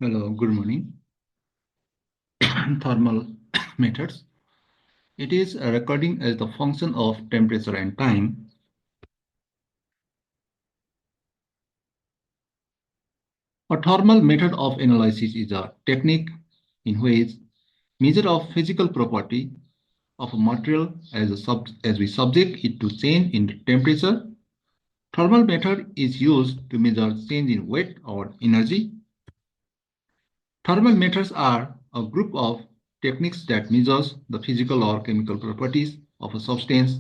Hello, good morning. Thermal methods. It is a recording as the function of temperature and time. A thermal method of analysis is a technique in which measure of physical property of a material as we subject it to change in temperature. Thermal method is used to measure change in weight or energy. Thermal methods are a group of techniques that measures the physical or chemical properties of a substance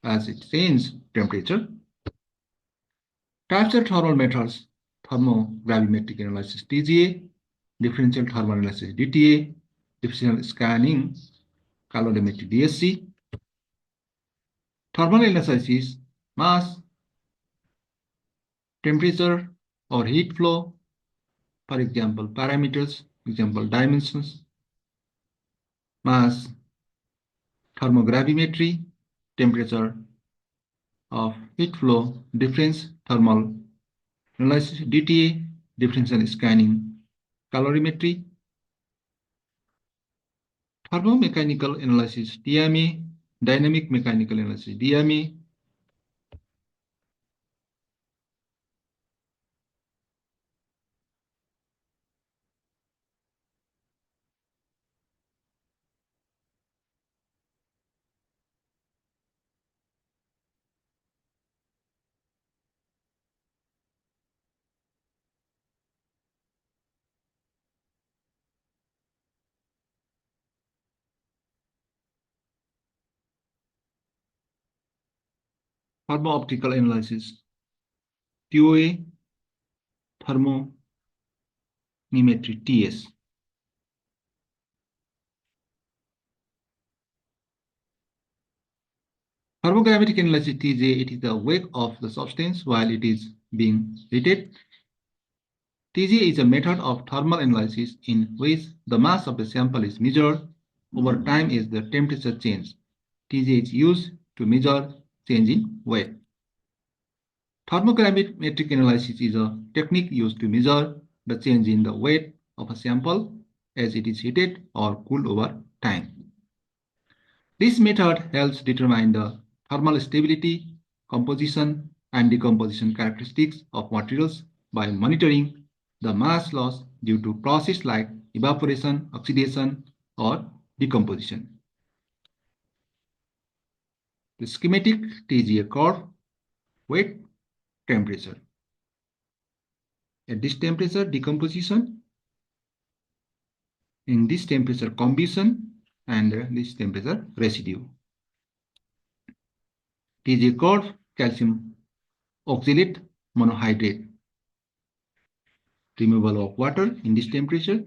as it changes temperature. Types of thermal methods: thermogravimetric analysis TGA, differential thermal analysis DTA, differential scanning calorimetry DSC. Thermal analysis: mass, temperature, or heat flow, for example, parameters, example, dimensions. Mass, thermogravimetry, temperature of heat flow, difference, thermal analysis DTA, differential scanning calorimetry. Thermomechanical analysis DMA, dynamic mechanical analysis DMA. Thermo-optical analysis TOA, thermometry TS. Thermogravmetric analysis TJ, it is the weight of the substance while it is being heated. TJ is a method of thermal analysis in which the mass of the sample is measured over time as the temperature change. TJ is used to measure change in weight. Thermogravimetric analysis is a technique used to measure the change in the weight of a sample as it is heated or cooled over time. This method helps determine the thermal stability, composition, and decomposition characteristics of materials by monitoring the mass loss due to processes like evaporation, oxidation, or decomposition. The schematic TGA curve, weight, temperature. At this temperature, decomposition. In this temperature, combustion, and this temperature, residue. TGA curve, calcium oxalate monohydrate. Removal of water in this temperature.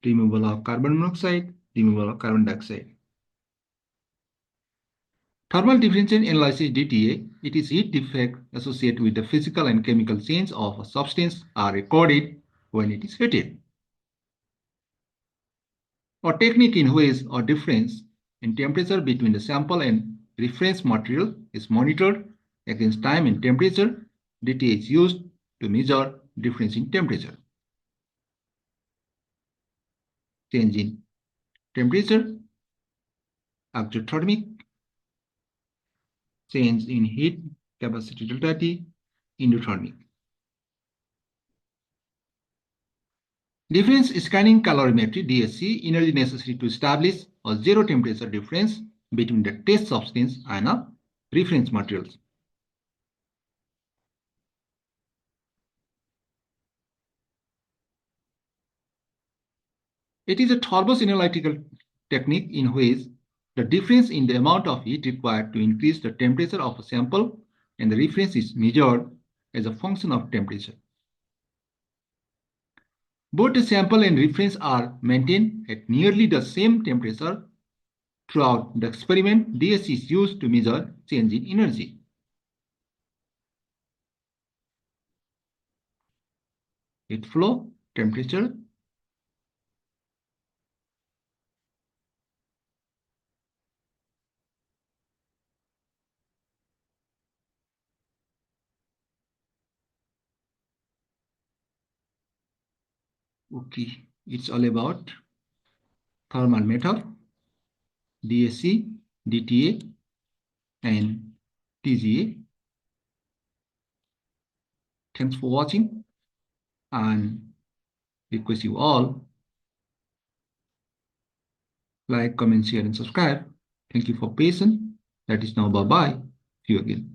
Removal of carbon monoxide, removal of carbon dioxide. Thermal differential analysis DTA, it is heat defect associated with the physical and chemical change of a substance are recorded when it is heated. A technique in which a difference in temperature between the sample and reference material is monitored against time and temperature. DTA is used to measure difference in temperature. Change in temperature, exothermic, change in heat capacity delta T, endothermic. Difference scanning calorimetry DSC, energy necessary to establish a zero temperature difference between the test substance and a reference materials. It is a thermoanalytical technique in which the difference in the amount of heat required to increase the temperature of a sample and the reference is measured as a function of temperature. Both the sample and reference are maintained at nearly the same temperature throughout the experiment. DSC is used to measure change in energy. Heat flow, temperature, Okay, it's all about thermal method, DSC, DTA, and TGA. Thanks for watching, and request you all like, comment, share, and subscribe. Thank you for patience. That is now bye bye. See you again.